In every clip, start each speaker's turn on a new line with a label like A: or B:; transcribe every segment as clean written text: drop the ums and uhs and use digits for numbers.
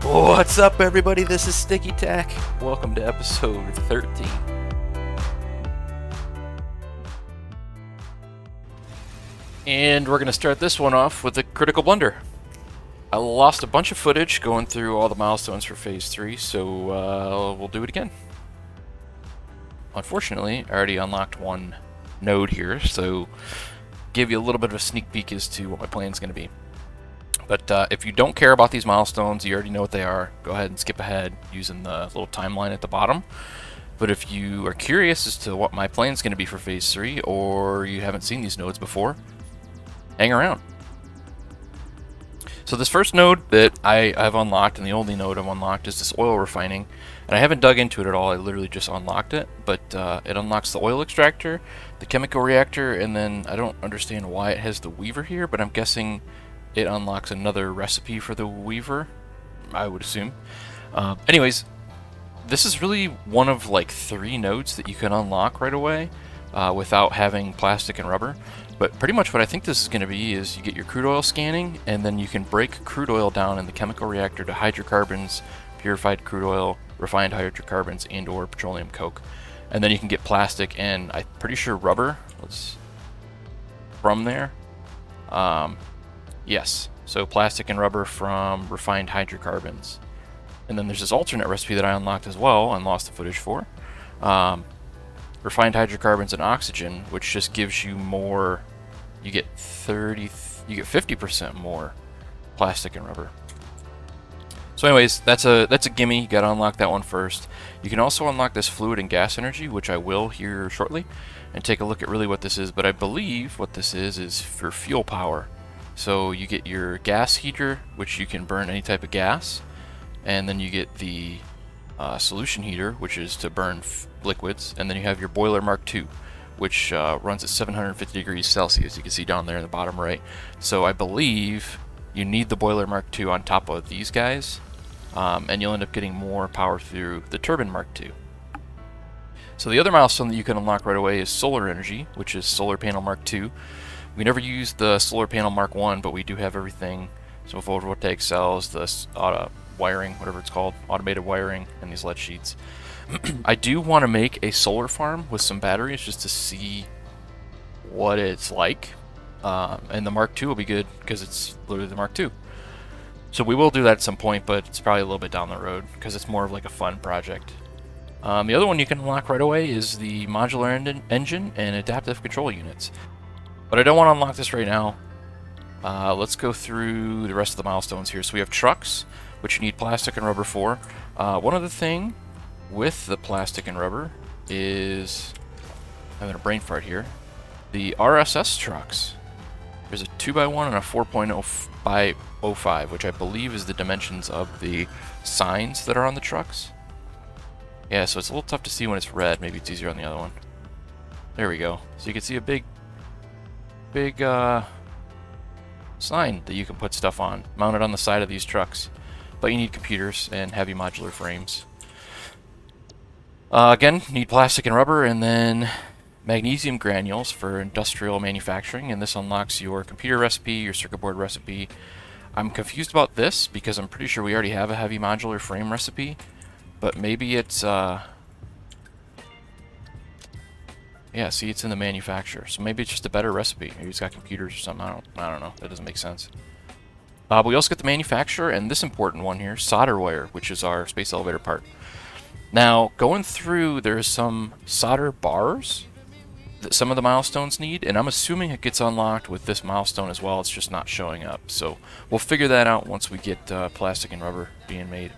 A: What's up, everybody? This is Sticky Tack. Welcome to episode 13. And we're going to start this one off with a critical blunder. I lost a bunch of footage going through all the milestones for Phase 3, so we'll do it again. Unfortunately, I already unlocked one node here, so give you a little bit of a sneak peek as to what my plan's going to be. But if you don't care about these milestones, you already know what they are, go ahead and skip ahead using the little timeline at the bottom. But if you are curious as to what my plan is going to be for Phase 3, or you haven't seen these nodes before, hang around. So this first node that I've unlocked, and the only node I've unlocked, is this oil refining. And I haven't dug into it at all, I literally just unlocked it. But it unlocks the oil extractor, the chemical reactor, and then I don't understand why it has the weaver here, but I'm guessing it unlocks another recipe for the weaver, I would assume. Anyways, this is really one of like 3 nodes that you can unlock right away without having plastic and rubber. But pretty much what I think this is going to be is you get your crude oil scanning, and then you can break crude oil down in the chemical reactor to hydrocarbons, purified crude oil, refined hydrocarbons, and or petroleum coke. And then you can get plastic and I'm pretty sure rubber from there. Yes, so plastic and rubber from refined hydrocarbons. And then there's this alternate recipe that I unlocked as well and lost the footage for. Refined hydrocarbons and oxygen, which just gives you more, you get 50% more plastic and rubber. So anyways, that's a gimme, you gotta unlock that one first. You can also unlock this fluid and gas energy, which I will here shortly, and take a look at really what this is, but I believe what this is for fuel power. So you get your gas heater, which you can burn any type of gas, and then you get the solution heater, which is to burn liquids, and then you have your boiler Mark II, which runs at 750 degrees Celsius. You can see down there in the bottom right. So I believe you need the boiler Mark II on top of these guys, and you'll end up getting more power through the turbine Mark II. So the other milestone that you can unlock right away is solar energy, which is solar panel Mark II. We never used the solar panel Mark 1, but we do have everything. So photovoltaic cells, the wiring, whatever it's called, automated wiring, and these lead sheets. I do want to make a solar farm with some batteries just to see what it's like. And the Mark II will be good because it's literally the Mark II. So we will do that at some point, but it's probably a little bit down the road because it's more of like a fun project. The other one you can unlock right away is the modular engine and adaptive control units. But I don't want to unlock this right now. Let's go through the rest of the milestones here. So we have trucks, which you need plastic and rubber for. One other thing with the plastic and rubber is, I'm having a brain fart here, the RSS trucks. There's a 2x1 and a 4.0 by 05, which I believe is the dimensions of the signs that are on the trucks. Yeah, so it's a little tough to see when it's red. Maybe it's easier on the other one. There we go. So you can see a big sign that you can put stuff on, mounted on the side of these trucks. But you need computers and heavy modular frames. Again, need plastic and rubber, and then magnesium granules for industrial manufacturing, and this unlocks your computer recipe, your circuit board recipe. I'm confused about this because I'm pretty sure we already have a heavy modular frame recipe, but maybe it's yeah, see, it's in the manufacturer, so maybe it's just a better recipe. Maybe it's got computers or something. I don't know. That doesn't make sense. But we also get the manufacturer and this important one here, solder wire, which is our space elevator part. Now, going through, there's some solder bars that some of the milestones need, and I'm assuming it gets unlocked with this milestone as well. It's just not showing up. So we'll figure that out once we get plastic and rubber being made.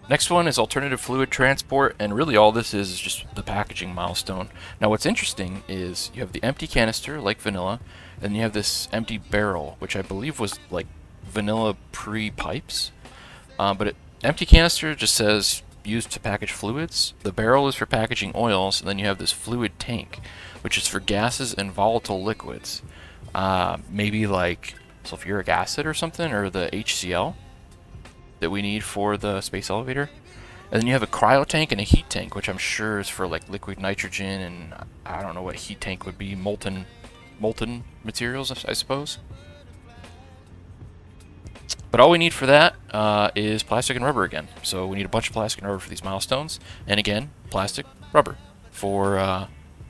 A: Next one is alternative fluid transport, and really all this is just the packaging milestone. Now what's interesting is you have the empty canister, like vanilla, and you have this empty barrel, which I believe was like vanilla pre-pipes. Empty canister just says used to package fluids. The barrel is for packaging oils, and then you have this fluid tank, which is for gases and volatile liquids. Maybe like sulfuric acid or something, or the HCl that we need for the space elevator. And then you have a cryo tank and a heat tank, which I'm sure is for like liquid nitrogen, and I don't know what heat tank would be, molten materials, I suppose. But all we need for that is plastic and rubber again. So we need a bunch of plastic and rubber for these milestones. And again, plastic, rubber for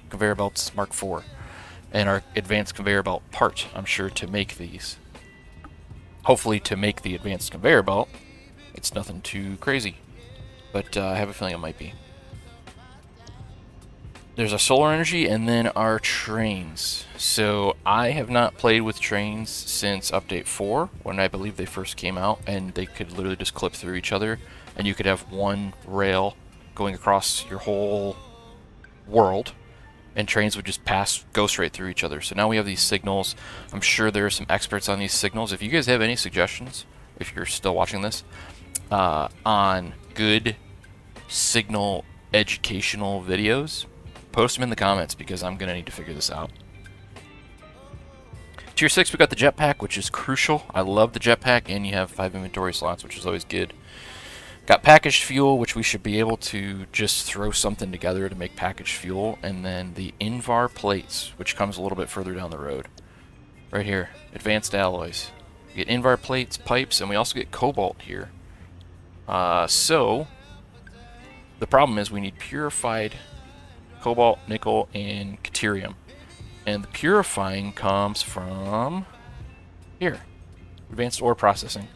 A: conveyor belts Mark IV. And our advanced conveyor belt part, I'm sure, to make these. Hopefully to make the advanced conveyor belt, it's nothing too crazy. But I have a feeling it might be. There's our solar energy and then our trains. So I have not played with trains since update 4, when I believe they first came out, and they could literally just clip through each other, and you could have one rail going across your whole world, and trains would just go straight through each other. So now we have these signals. I'm sure there are some experts on these signals. If you guys have any suggestions, if you're still watching this, on good signal educational videos, post them in the comments, because I'm going to need to figure this out. Tier 6, we got the jetpack, which is crucial. I love the jetpack, and you have 5 inventory slots, which is always good. Got packaged fuel, which we should be able to just throw something together to make packaged fuel. And then the Invar plates, which comes a little bit further down the road. Right here, advanced alloys. We get Invar plates, pipes, and we also get cobalt here. So, the problem is we need purified cobalt, nickel, and caterium. And the purifying comes from here, advanced ore processing.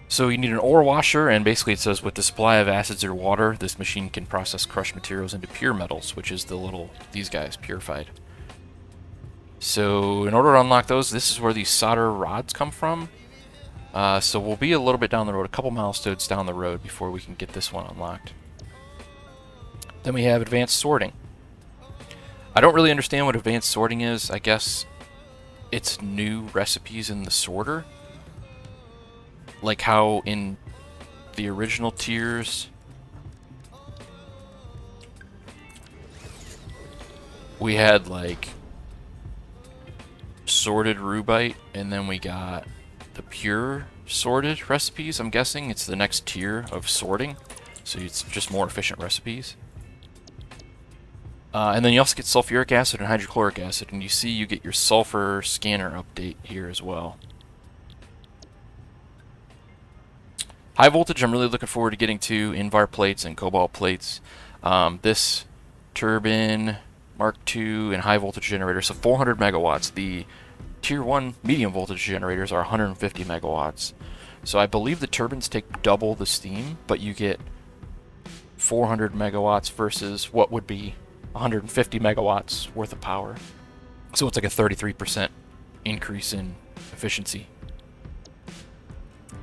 A: So you need an ore washer, and basically it says with the supply of acids or water, this machine can process crushed materials into pure metals, which is these guys, purified. So in order to unlock those, this is where these solder rods come from. So we'll be a little bit down the road, a couple milestones down the road before we can get this one unlocked. Then we have advanced sorting. I don't really understand what advanced sorting is. I guess it's new recipes in the sorter. Like how in the original tiers we had like sorted rubite, and then we got the pure sorted recipes. I'm guessing it's the next tier of sorting, so it's just more efficient recipes. And then you also get sulfuric acid and hydrochloric acid, and you see you get your sulfur scanner update here as well. High voltage, I'm really looking forward to getting to Invar plates and cobalt plates. This turbine, Mark II, and high voltage generator, so 400 megawatts. The tier 1 medium voltage generators are 150 megawatts. So I believe the turbines take double the steam, but you get 400 megawatts versus what would be 150 megawatts worth of power. So it's like a 33% increase in efficiency.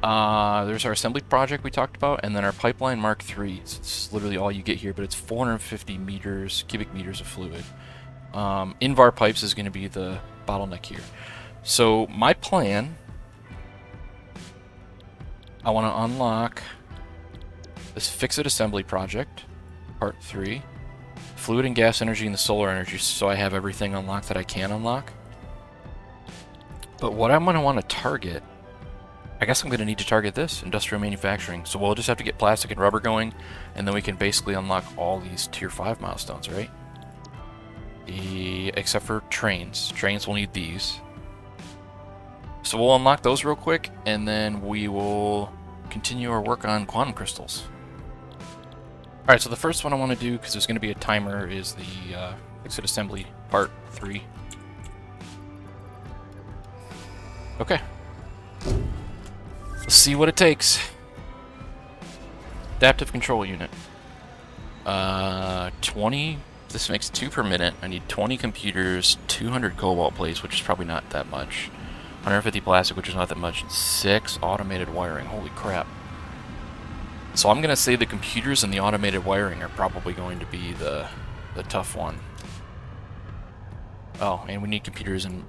A: There's our assembly project we talked about, and then our pipeline Mark III. So it's literally all you get here, but it's 450 meters, cubic meters of fluid. Invar pipes is going to be the bottleneck here. So my plan, I want to unlock this Faxit assembly project, part 3. Fluid and gas energy and the solar energy, so I have everything unlocked that I can unlock. But what I'm going to want to target, I guess I'm going to need to target this, industrial manufacturing. So we'll just have to get plastic and rubber going, and then we can basically unlock all these tier 5 milestones, right? Except for trains. Trains will need these. So we'll unlock those real quick, and then we will continue our work on quantum crystals. Alright, so the first one I want to do, because there's going to be a timer, is the Faxit assembly part 3. Okay. Let's see what it takes. Adaptive control unit. 20. This makes 2 per minute. I need 20 computers, 200 cobalt plates, which is probably not that much. 150 plastic, which is not that much. And 6 automated wiring. Holy crap. So I'm going to say the computers and the automated wiring are probably going to be the tough one. Oh, and we need computers and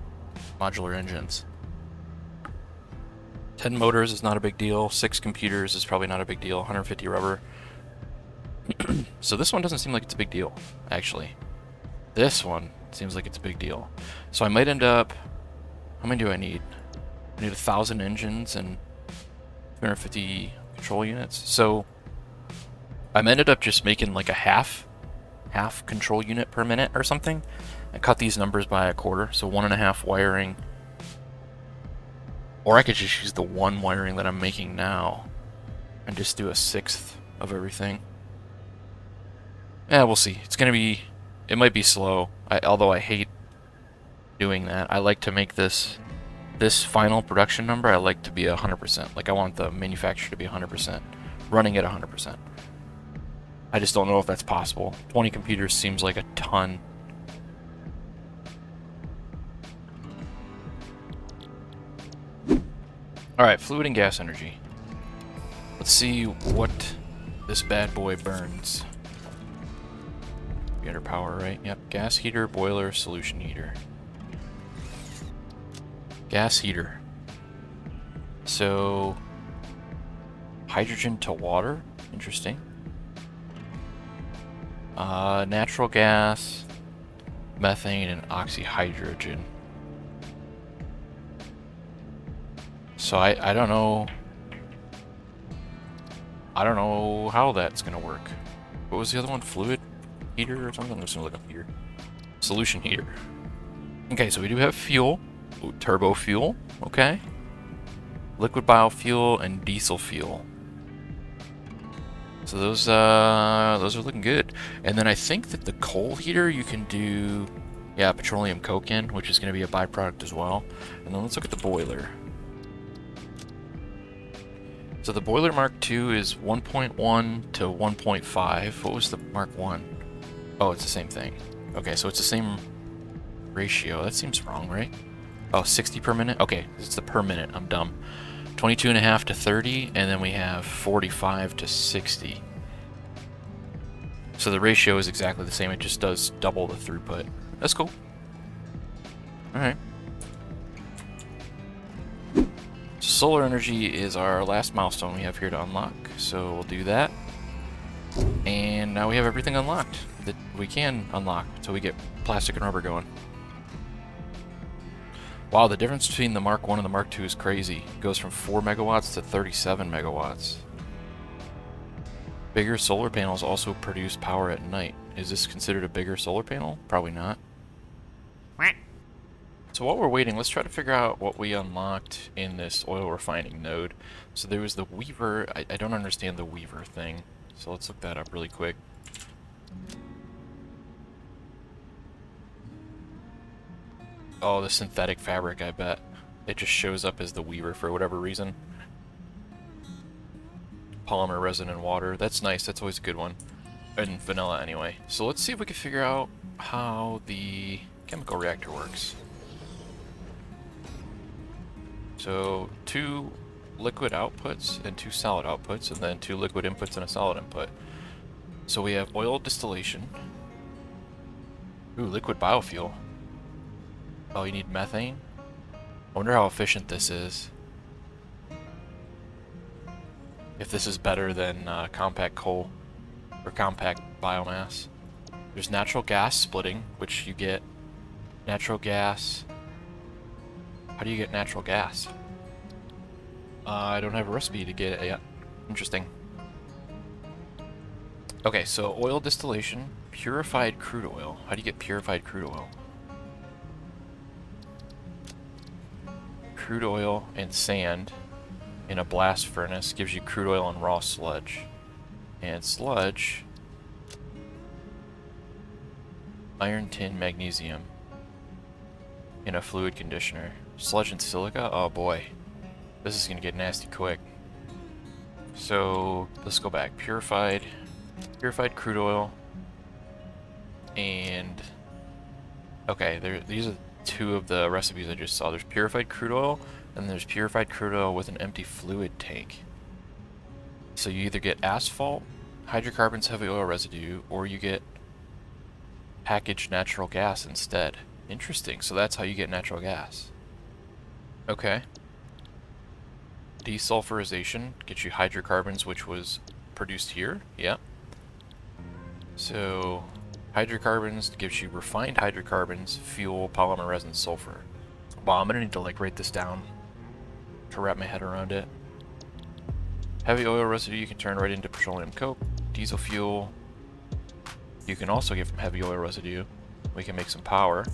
A: modular engines. 10 motors is not a big deal. 6 computers is probably not a big deal. 150 rubber. So this one doesn't seem like it's a big deal, actually. This one seems like it's a big deal. So I might end up... How many do I need? I need 1,000 engines and 250 control units. So I ended up just making like a half control unit per minute or something, and cut these numbers by a quarter. So 1.5 wiring, Or I could just use the one wiring that I'm making now and just do a sixth of everything. Yeah, we'll see. It's gonna be... It might be slow, although I hate doing that. I like to make this final production number, I like to be 100%. Like, I want the manufacturer to be 100%, running at 100%. I just don't know if that's possible. 20 computers seems like a ton. Alright, fluid and gas energy. Let's see what this bad boy burns. Get her power, right? Yep, gas heater, boiler, solution heater. Gas heater. So, hydrogen to water? Interesting. Natural gas, methane, and oxyhydrogen. So I don't know. I don't know how that's gonna work. What was the other one? Fluid heater or something? I'm just gonna look up here. Solution heater. Okay, so we do have fuel. Ooh, turbo fuel. Okay. Liquid biofuel and diesel fuel. So those are looking good. And then I think that the coal heater you can do, yeah, petroleum coke in, which is going to be a byproduct as well. And then let's look at the boiler. So the boiler Mark II is 1.1 to 1.5. What was the Mark I? Oh, it's the same thing. Okay, so it's the same ratio. That seems wrong, right? Oh, 60 per minute? Okay, it's the per minute. I'm dumb. 22.5 to 30, and then we have 45 to 60. So the ratio is exactly the same, it just does double the throughput. That's cool. Alright. So solar energy is our last milestone we have here to unlock, so we'll do that. And now we have everything unlocked that we can unlock until we get plastic and rubber going. Wow, the difference between the Mark I and the Mark II is crazy. It goes from 4 megawatts to 37 megawatts. Bigger solar panels also produce power at night. Is this considered a bigger solar panel? Probably not. So while we're waiting, let's try to figure out what we unlocked in this oil refining node. So there was the Weaver. I don't understand the Weaver thing. So let's look that up really quick. Oh, the synthetic fabric, I bet. It just shows up as the Weaver for whatever reason. Polymer resin and water. That's nice. That's always a good one. And vanilla, anyway. So let's see if we can figure out how the chemical reactor works. So, 2 liquid outputs and 2 solid outputs, and then 2 liquid inputs and a solid input. So we have oil distillation. Ooh, liquid biofuel. Oh, you need methane? I wonder how efficient this is. If this is better than compact coal or compact biomass. There's natural gas splitting, which you get natural gas. How do you get natural gas? I don't have a recipe to get it yet. Interesting. Okay, so oil distillation, purified crude oil. How do you get purified crude oil? Crude oil and sand in a blast furnace gives you crude oil and raw sludge. And sludge, iron, tin, magnesium in a fluid conditioner. Sludge and silica? Oh boy. This is gonna get nasty quick. So let's go back. Purified crude oil and okay, these are 2 of the recipes I just saw. There's purified crude oil, and there's purified crude oil with an empty fluid tank. So you either get asphalt, hydrocarbons, heavy oil residue, or you get packaged natural gas instead. Interesting, so that's how you get natural gas. Okay. Desulfurization gets you hydrocarbons, which was produced here. Yep. So hydrocarbons gives you refined hydrocarbons, fuel, polymer resin, sulfur. Wow, I'm gonna need to like write this down to wrap my head around it. Heavy oil residue you can turn right into petroleum coke. Diesel fuel you can also get from heavy oil residue. We can make some power.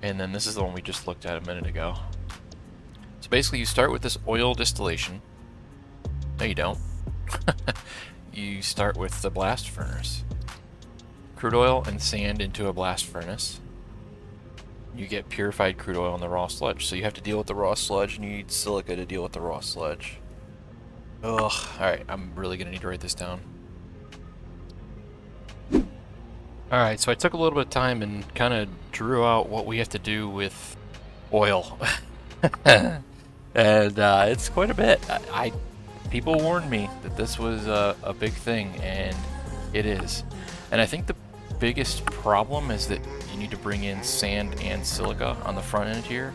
A: And then this is the one we just looked at a minute ago. So basically you start with this oil distillation. No, you don't. You start with the blast furnace. Crude oil and sand into a blast furnace. You get purified crude oil in the raw sludge. So you have to deal with the raw sludge, and you need silica to deal with the raw sludge. Ugh. Alright, I'm really going to need to write this down. Alright, so I took a little bit of time and kind of drew out what we have to do with oil. And it's quite a bit. People warned me that this was a big thing, and it is. And I think the biggest problem is that you need to bring in sand and silica on the front end here.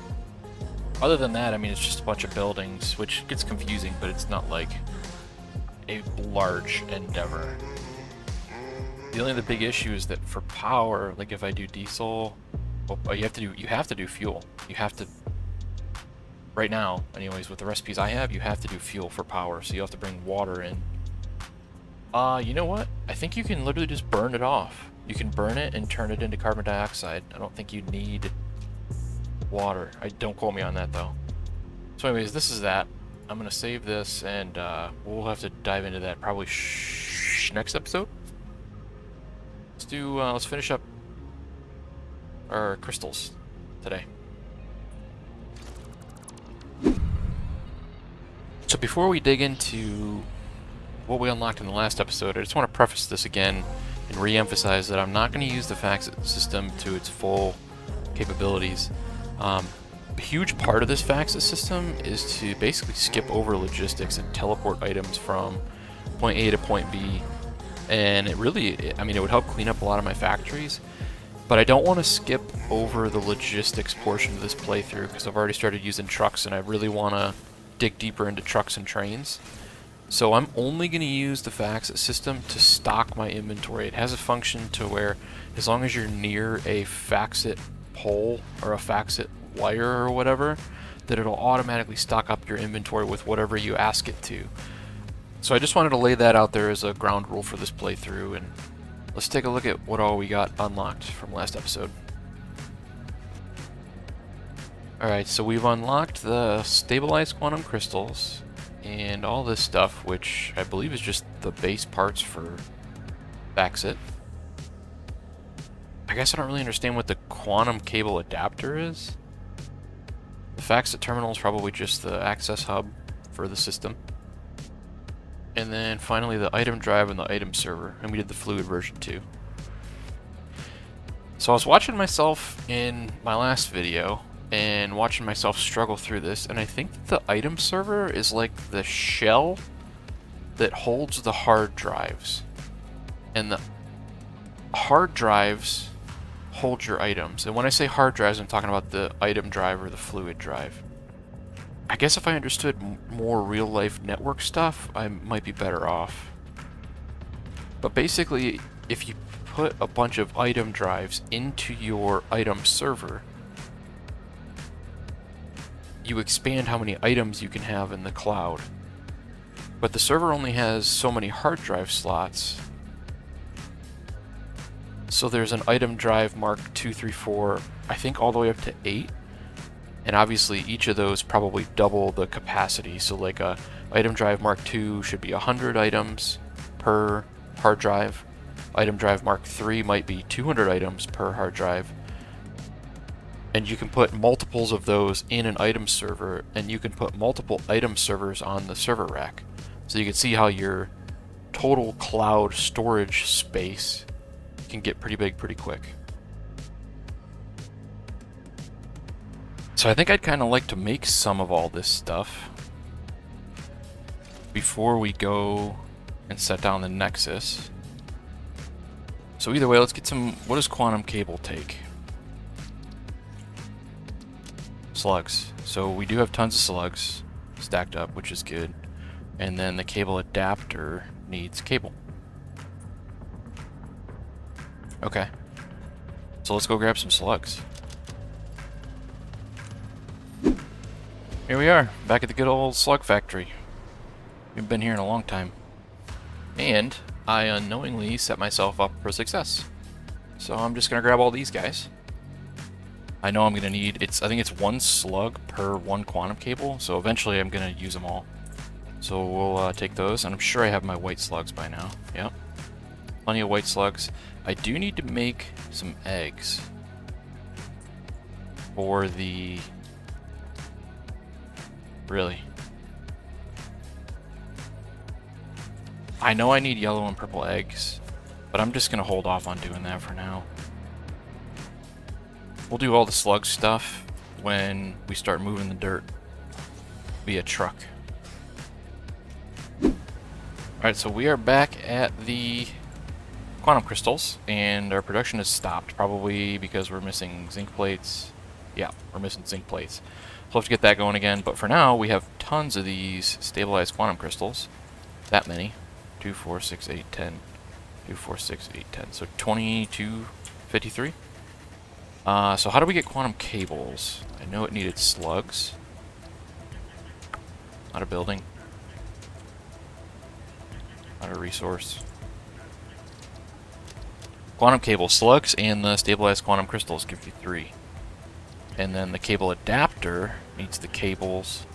A: Other than that, I mean, it's just a bunch of buildings, which gets confusing, but it's not like a large endeavor. The only other big issue is that for power, like if I do diesel, you have to do fuel. You have to, right now, anyways, with the recipes I have, you have to do fuel for power, so you have to bring water in. You know what? I think you can literally just burn it off. You can burn it and turn it into carbon dioxide. I don't think you need water. Don't quote me on that though. So anyways, this is that. I'm gonna save this, and we'll have to dive into that probably next episode. Let's finish up our crystals today. So before we dig into what we unlocked in the last episode, I just want to preface this again and re-emphasize that I'm not going to use the Faxit system to its full capabilities. A huge part of this Faxit system is to basically skip over logistics and teleport items from point A to point B. And it really, I mean, it would help clean up a lot of my factories, but I don't want to skip over the logistics portion of this playthrough because I've already started using trucks, and I really want to dig deeper into trucks and trains. So I'm only going to use the Faxit system to stock my inventory. It has a function to where as long as you're near a Faxit pole or a Faxit wire or whatever, that it'll automatically stock up your inventory with whatever you ask it to. So I just wanted to lay that out there as a ground rule for this playthrough, and let's take a look at what all we got unlocked from last episode. Alright, so we've unlocked the stabilized quantum crystals and all this stuff, which I believe is just the base parts for Faxit. I guess I don't really understand what the quantum cable adapter is. The Faxit terminal is probably just the access hub for the system. And then finally the item drive and the item server, and we did the fluid version too. So I was watching myself in my last video and watching myself struggle through this, and I think that the item server is like the shell that holds the hard drives, and the hard drives hold your items. And when I say hard drives, I'm talking about the item drive or the fluid drive. I guess if I understood more real-life network stuff, I might be better off. But basically, if you put a bunch of item drives into your item server, you expand how many items you can have in the cloud. But the server only has so many hard drive slots. So there's an item drive mark 2, 3, 4, I think all the way up to 8. And obviously each of those probably double the capacity. So like a item drive mark 2 should be 100 items per hard drive. Item drive mark 3 might be 200 items per hard drive. And you can put multiples of those in an item server, and you can put multiple item servers on the server rack. So you can see how your total cloud storage space can get pretty big pretty quick. So I think I'd kind of like to make some of all this stuff before we go and set down the Nexus. So either way, let's get some. What does quantum cable take? Slugs. So we do have tons of slugs stacked up, which is good. And then the cable adapter needs cable. Okay. So let's go grab some slugs. Here we are, back at the good old slug factory. We've been here in a long time. And I unknowingly set myself up for success. So I'm just gonna grab all these guys. I know I'm going to need, I think it's 1 slug per 1 quantum cable, so eventually I'm going to use them all. So we'll take those, and I'm sure I have my white slugs by now. Yep. Plenty of white slugs. I do need to make some eggs for the... Really? I know I need yellow and purple eggs, but I'm just going to hold off on doing that for now. We'll do all the slug stuff when we start moving the dirt via truck. Alright, so we are back at the quantum crystals, and our production has stopped, probably because we're missing zinc plates. Yeah, we're missing zinc plates. So we'll have to get that going again, but for now we have tons of these stabilized quantum crystals. That many. 2, 4, 6, 8, 10. 2, 4, 6, 8, 10. So 22, 53. So how do we get quantum cables? I know it needed slugs. Not a building. Not a resource. Quantum cable slugs and the stabilized quantum crystals give you 3. And then the cable adapter needs the cables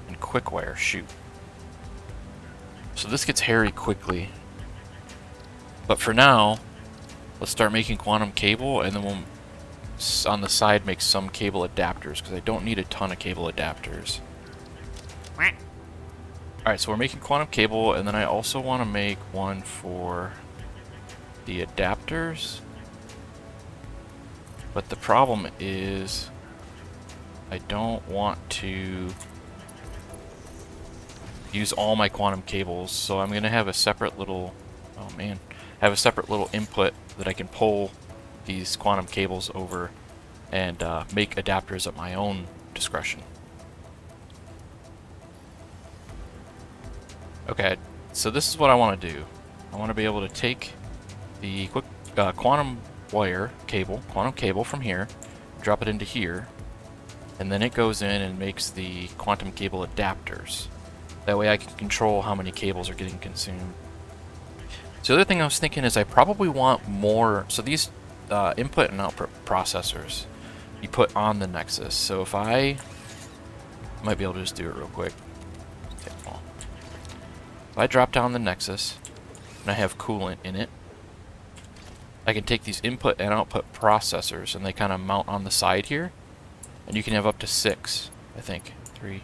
A: and quick wire. Shoot. So this gets hairy quickly. But for now, let's start making quantum cable, and then we'll on the side make some cable adapters, because I don't need a ton of cable adapters. Alright, so we're making quantum cable, and then I also want to make one for the adapters. But the problem is I don't want to use all my quantum cables, so I'm going to have a separate little, oh man, have a separate little input that I can pull these quantum cables over and make adapters at my own discretion. Okay, so this is what I want to do. I want to be able to take the quick quantum wire cable, quantum cable from here, drop it into here, and then it goes in and makes the quantum cable adapters. That way I can control how many cables are getting consumed. So the other thing I was thinking is I probably want more, so these input and output processors you put on the Nexus. So if I might be able to just do it real quick. Okay, well, if I drop down the Nexus and I have coolant in it, I can take these input and output processors and they kind of mount on the side here, and you can have up to 6, I think. 3,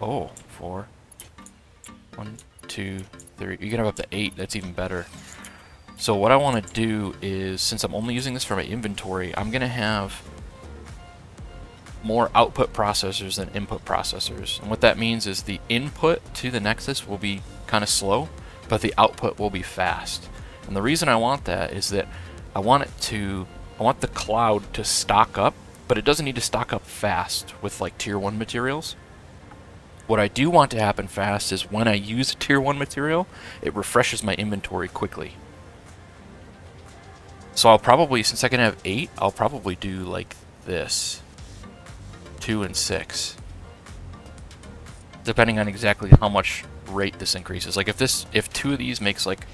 A: oh, 4, 1, 2, 3. You can have up to 8. That's even better. So what I want to do is, since I'm only using this for my inventory, I'm going to have more output processors than input processors. And what that means is the input to the Nexus will be kind of slow, but the output will be fast. And the reason I want that is that I want the cloud to stock up, but it doesn't need to stock up fast with like tier 1 materials. What I do want to happen fast is when I use a tier 1 material, it refreshes my inventory quickly. So I'll probably, since I can have 8, I'll probably do like this. 2 and 6. Depending on exactly how much rate this increases. Like if 2 of these makes like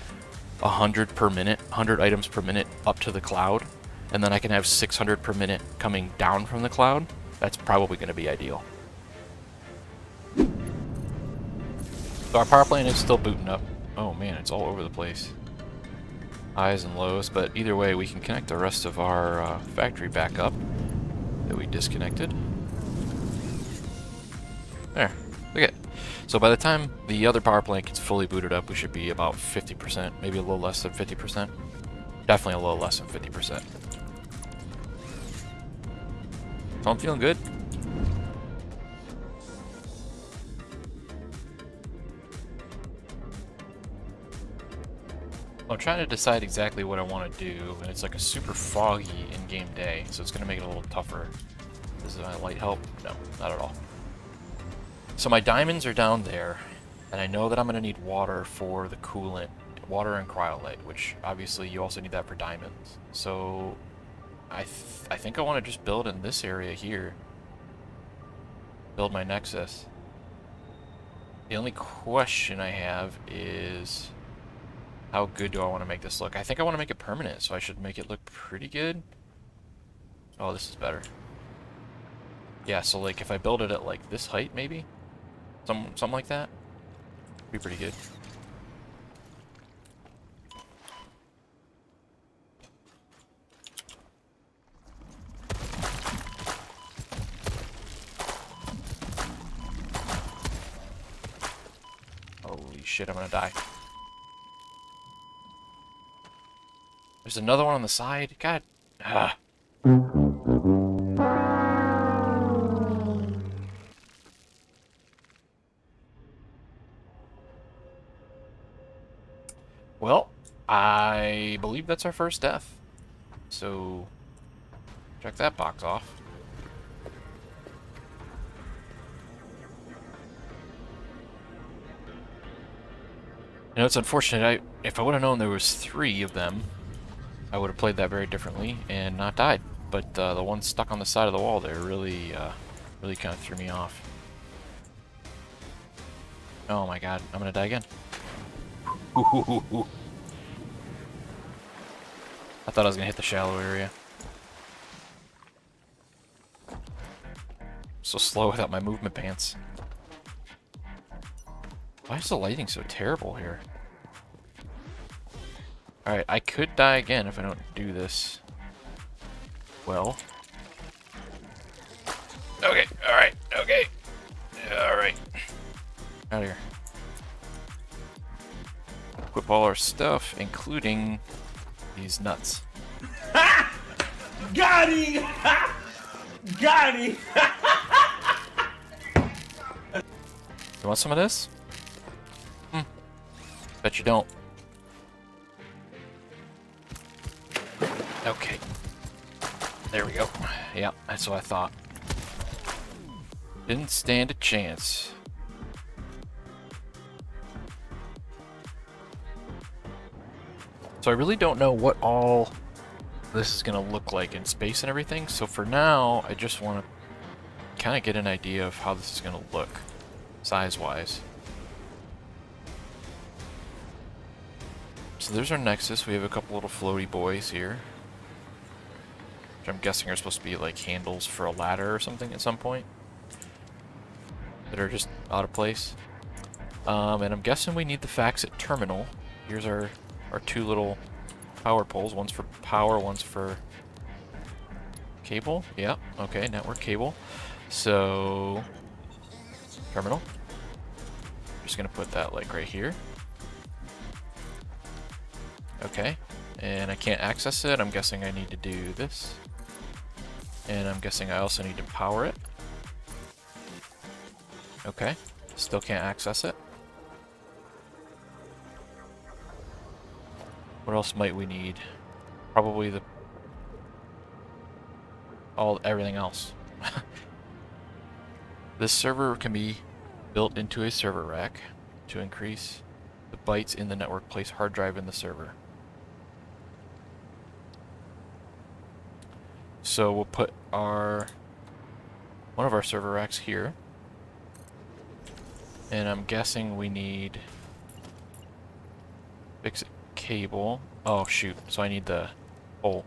A: 100 per minute, 100 items per minute up to the cloud, and then I can have 600 per minute coming down from the cloud, that's probably going to be ideal. So our power plant is still booting up. Oh man, it's all over the place. Highs and lows, but either way we can connect the rest of our factory back up that we disconnected. There, look at it. So by the time the other power plant gets fully booted up, we should be about 50%, maybe a little less than 50%. Definitely a little less than 50%. So I'm feeling good. I'm trying to decide exactly what I want to do, and it's like a super foggy in-game day, so it's going to make it a little tougher. Does my light help? No, not at all. So my diamonds are down there, and I know that I'm going to need water for the coolant, water and cryolite, which obviously you also need that for diamonds. So I think I want to just build in this area here. Build my Nexus. The only question I have is, how good do I want to make this look? I think I want to make it permanent, so I should make it look pretty good. Oh, this is better. Yeah, so like if I build it at like this height, maybe? Something like that? Be pretty good. Holy shit, I'm gonna die. There's another one on the side. God. Ah. Well, I believe that's our first death. So, check that box off. You know, it's unfortunate. If I would have known there was 3 of them, I would have played that very differently and not died. But the one stuck on the side of the wall there really, really kind of threw me off. Oh my god, I'm gonna die again. Ooh. I thought I was gonna hit the shallow area. So slow without my movement pants. Why is the lighting so terrible here? Alright, I could die again if I don't do this well. Okay, alright, okay. Alright. Out of here. Equip all our stuff, including these nuts.
B: Got him! Got him!
A: You want some of this? Bet you don't. Okay. There we go. Yeah, that's what I thought. Didn't stand a chance. So I really don't know what all this is going to look like in space and everything. So for now, I just want to kind of get an idea of how this is going to look size-wise. So there's our Nexus. We have a couple little floaty boys here, which I'm guessing are supposed to be like handles for a ladder or something at some point, that are just out of place. And I'm guessing we need the Faxit terminal. Here's our 2 little power poles. One's for power, one's for cable. Yeah, okay, network cable. So, terminal. Just gonna put that like right here. Okay, and I can't access it. I'm guessing I need to do this. And I'm guessing I also need to power it. Okay, still can't access it. What else might we need? Probably everything else. This server can be built into a server rack to increase the bytes in the network. Place hard drive in the server. So we'll put one of our server racks here. And I'm guessing we need Faxit cable. Oh shoot, so I need the pole.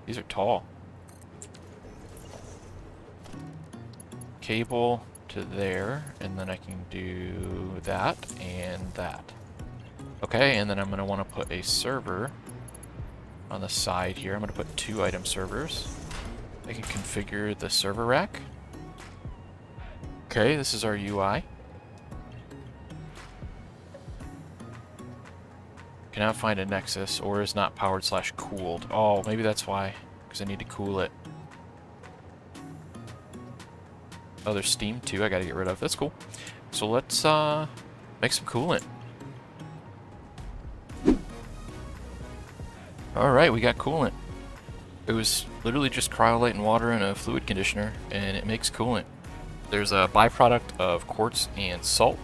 A: These are tall. Cable to there, and then I can do that and that. Okay, and then I'm going to want to put a server on the side here. I'm going to put 2 item servers. I can configure the server rack. Okay, this is our UI. Cannot find a Nexus, or is not powered / cooled. Oh, maybe that's why, because I need to cool it. Oh, there's steam too I gotta get rid of. That's cool. So let's make some coolant. Alright, we got coolant. It was literally just cryolite and water and a fluid conditioner, and it makes coolant. There's a byproduct of quartz and salt,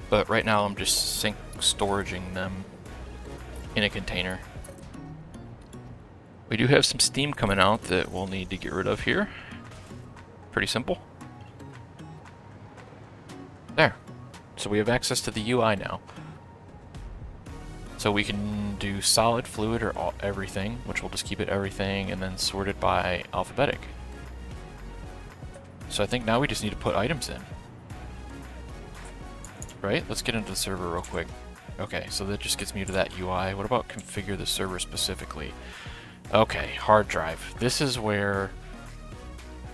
A: but right now I'm just storaging them in a container. We do have some steam coming out that we'll need to get rid of here. Pretty simple. There. So we have access to the UI now. So we can do solid, fluid, or everything, which we'll just keep it everything, and then sort it by alphabetic. So I think now we just need to put items in. Right? Let's get into the server real quick. Okay, so that just gets me to that UI. What about configure the server specifically? Okay, hard drive. This is where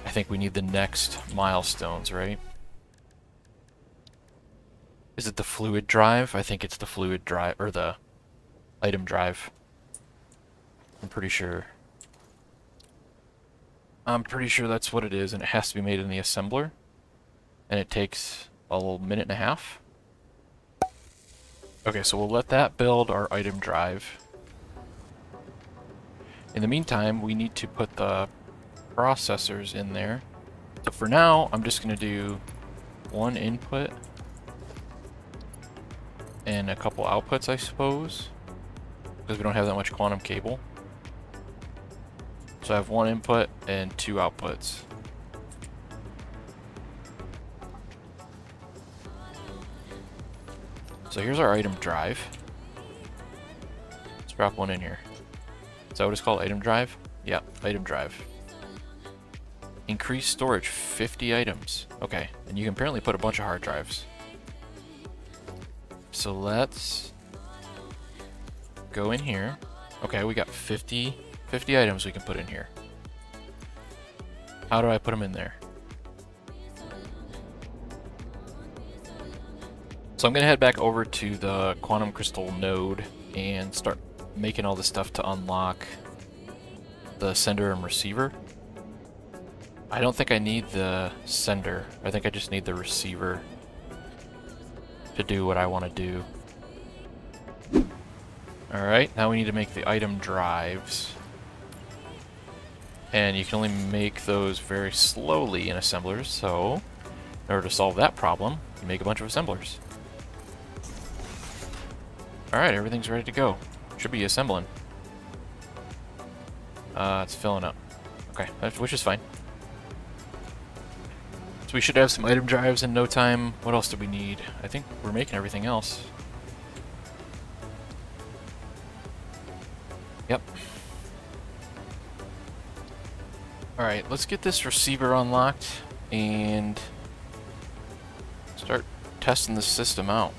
A: I think we need the next milestones, right? Is it the fluid drive? I think it's the fluid drive, or the item drive. I'm pretty sure. I'm pretty sure that's what it is, and it has to be made in the assembler. And it takes a little minute and a half. Okay, so we'll let that build our item drive. In the meantime, we need to put the processors in there. So for now, I'm just going to do one input and a couple outputs, I suppose, because we don't have that much quantum cable. So I have one input and two outputs. So here's our item drive. Let's drop one in here. Is that what it's called? Item drive? Yeah, item drive. Increase storage, 50 items. Okay, and you can apparently put a bunch of hard drives. So let's go in here. Okay, we got 50 items we can put in here. How do I put them in there? So I'm going to head back over to the quantum crystal node and start making all this stuff to unlock the sender and receiver. I don't think I need the sender. I think I just need the receiver to do what I want to do. Alright, now we need to make the item drives. And you can only make those very slowly in assemblers, so in order to solve that problem, you make a bunch of assemblers. Alright, everything's ready to go. Should be assembling. It's filling up. Okay, which is fine. So we should have some item drives in no time. What else do we need? I think we're making everything else. Yep. Alright, let's get this receiver unlocked and start testing the system out.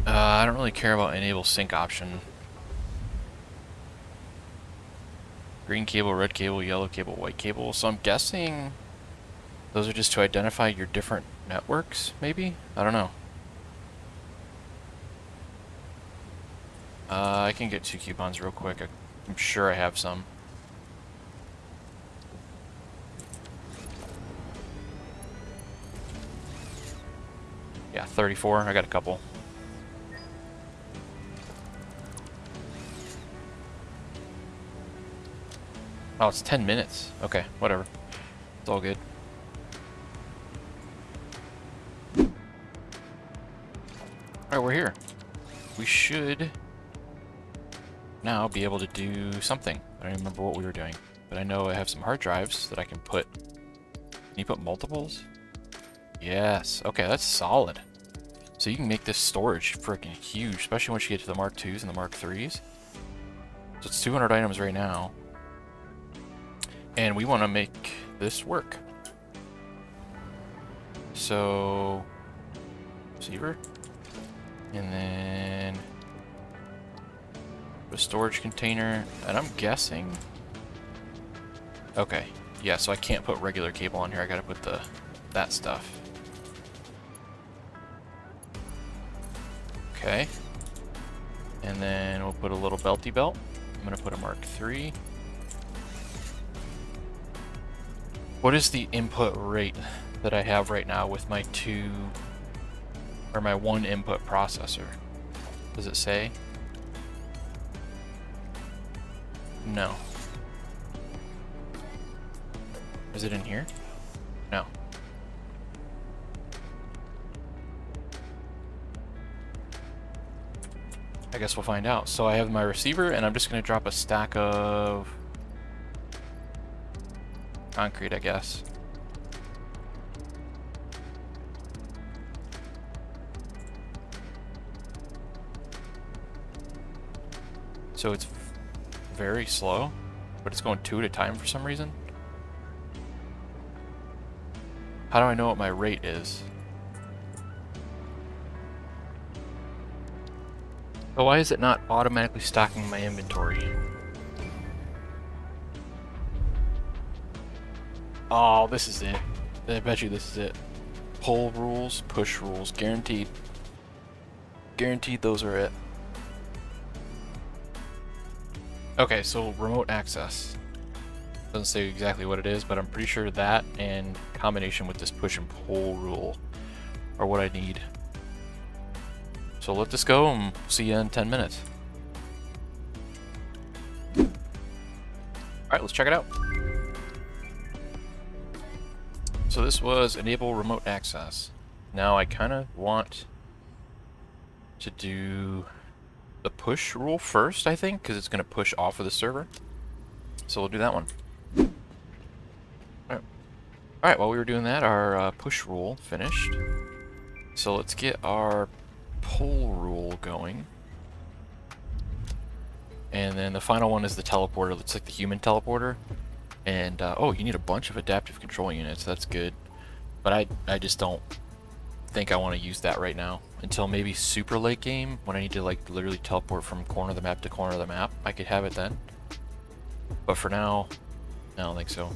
A: I don't really care about enable sync option. Green cable, red cable, yellow cable, white cable. So I'm guessing those are just to identify your different networks, maybe? I don't know. I can get 2 coupons real quick. I'm sure I have some. Yeah, 34. I got a couple. Oh, it's 10 minutes. Okay, whatever. It's all good. Alright, we're here. We should now be able to do something. I don't even remember what we were doing, but I know I have some hard drives that I can put. Can you put multiples? Yes. Okay, that's solid. So you can make this storage freaking huge, especially once you get to the Mark IIs and the Mark IIIs. So it's 200 items right now. And we want to make this work. So, receiver. And then the storage container. And I'm guessing. Okay. Yeah, so I can't put regular cable on here. I gotta put that stuff. Okay. And then we'll put a little belty belt. I'm gonna put a Mark III. What is the input rate that I have right now with my my one input processor? Does it say? No. Is it in here? No. I guess we'll find out. So I have my receiver, and I'm just going to drop a stack of concrete, I guess. So it's very slow, but it's going 2 at a time for some reason. How do I know what my rate is? So why is it not automatically stocking my inventory? Oh, this is it. I bet you this is it. Pull rules, push rules, guaranteed. Guaranteed those are it. Okay, so remote access. Doesn't say exactly what it is, but I'm pretty sure that and combination with this push and pull rule are what I need. So let this go and see you in 10 minutes. Alright, let's check it out. So this was enable remote access. Now I kind of want to do the push rule first, I think, because it's going to push off of the server. So we'll do that one. Alright, while we were doing that, our push rule finished. So let's get our pull rule going. And then the final one is the teleporter. It's like the human teleporter. And, oh, you need a bunch of adaptive control units. That's good. But I just don't think I want to use that right now. Until maybe super late game, when I need to, like, literally teleport from corner of the map to corner of the map. I could have it then. But for now, I don't think so.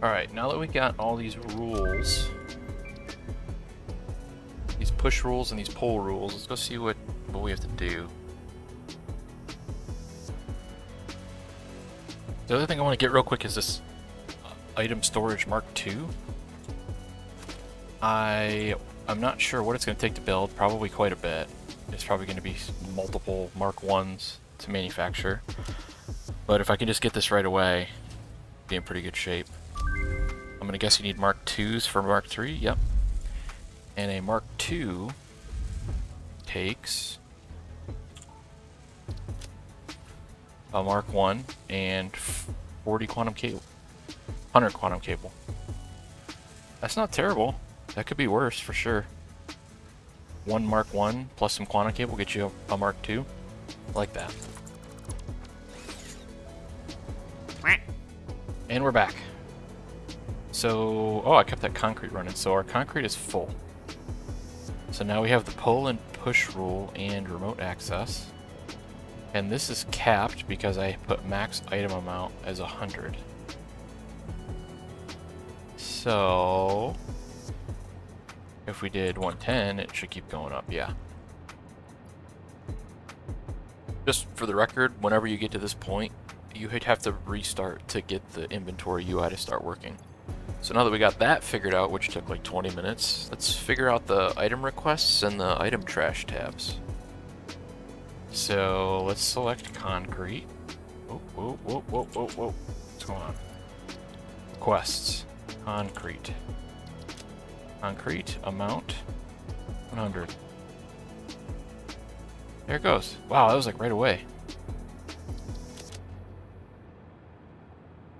A: Alright, now that we got all these rules, these push rules and these pull rules, let's go see what we have to do. The other thing I want to get real quick is this item storage Mark II. I'm not sure what it's going to take to build, probably quite a bit. It's probably going to be multiple Mark Is to manufacture. But if I can just get this right away, be in pretty good shape. I'm gonna guess you need Mark IIs for Mark III, yep. And a Mark II takes a Mark I and 40 quantum cable. 100 quantum cable. That's not terrible. That could be worse for sure. One Mark I plus some quantum cable get you a Mark II. I like that. And we're back. So, oh, I kept that concrete running, so our concrete is full. So now we have the pull and push rule and remote access. And this is capped because I put max item amount as 100. So, if we did 110, it should keep going up, yeah. Just for the record, whenever you get to this point, you would have to restart to get the inventory UI to start working. So now that we got that figured out, which took like 20 minutes, let's figure out the item requests and the item trash tabs. So let's select concrete. Whoa, whoa, whoa, whoa, whoa, whoa. What's going on? Requests. Concrete. Concrete amount 100. There it goes. Wow, that was like right away.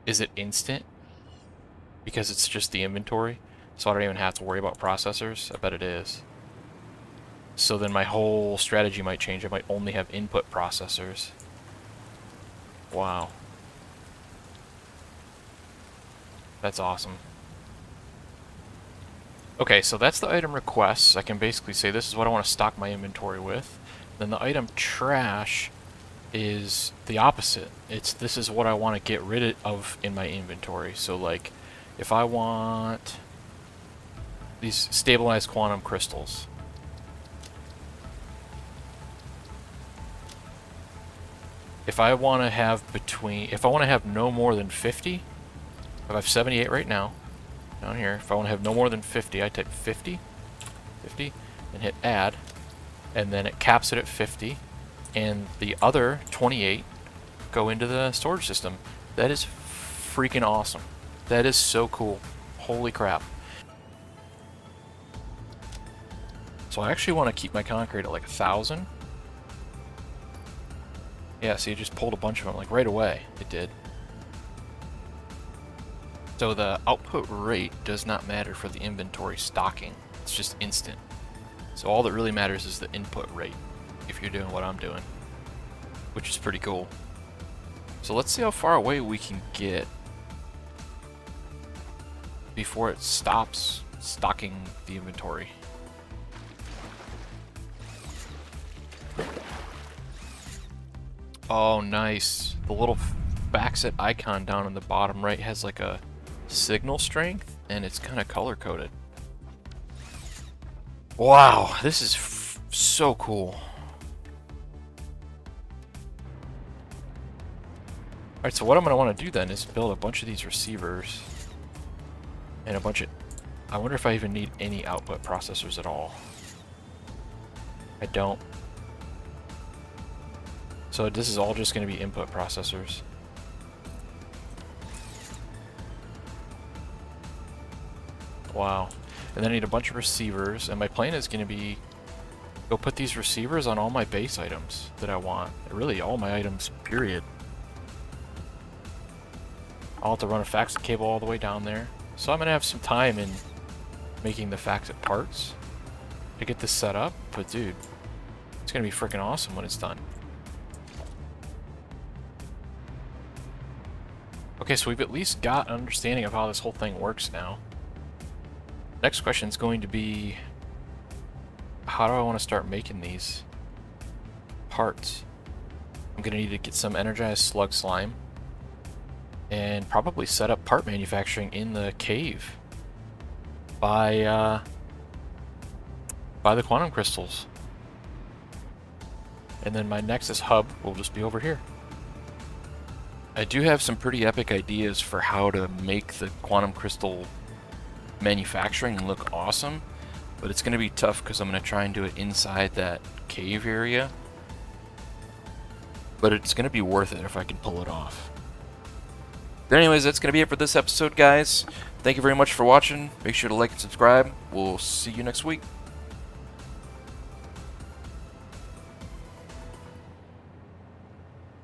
A: Is it instant? Because it's just the inventory, so I don't even have to worry about processors. I bet it is. So then my whole strategy might change. I might only have input processors. Wow. That's awesome. Okay, so that's the item requests. I can basically say this is what I want to stock my inventory with. Then the item trash is the opposite. This is what I want to get rid of in my inventory. So like, if I want these stabilized quantum crystals, if I want to have no more than 50, I have 78 right now, down here. If I want to have no more than 50, I type 50, and hit add, and then it caps it at 50, and the other 28 go into the storage system. That is freaking awesome. That is so cool. Holy crap. So I actually want to keep my concrete at like 1,000. Yeah, see, it just pulled a bunch of them, like right away. It did. So the output rate does not matter for the inventory stocking. It's just instant. So all that really matters is the input rate. if you're doing what I'm doing, which is pretty cool. So let's see how far away we can get before it stops stocking the inventory. Oh, nice. The little Faxit icon down in the bottom right has like a signal strength, and it's kind of color coded. Wow, this is so cool. Alright, so what I'm going to want to do then is build a bunch of these receivers and a bunch of... I wonder if I even need any output processors at all. I don't. So this is all just going to be input processors. Wow. And then I need a bunch of receivers, and my plan is going to be go put these receivers on all my base items that I want. Really, all my items, period. I'll have to run a Faxit cable all the way down there. So I'm going to have some time in making the Faxit parts to get this set up, but dude, it's going to be freaking awesome when it's done. Okay, so we've at least got an understanding of how this whole thing works now. Next question is going to be, how do I want to start making these parts? I'm going to need to get some energized slug slime and probably set up part manufacturing in the cave by the quantum crystals. And then my Nexus hub will just be over here. I do have some pretty epic ideas for how to make the quantum crystal manufacturing look awesome, but it's going to be tough because I'm going to try and do it inside that cave area. But it's going to be worth it if I can pull it off. But anyways, that's going to be it for this episode, guys. Thank you very much for watching. Make sure to like and subscribe. We'll see you next week.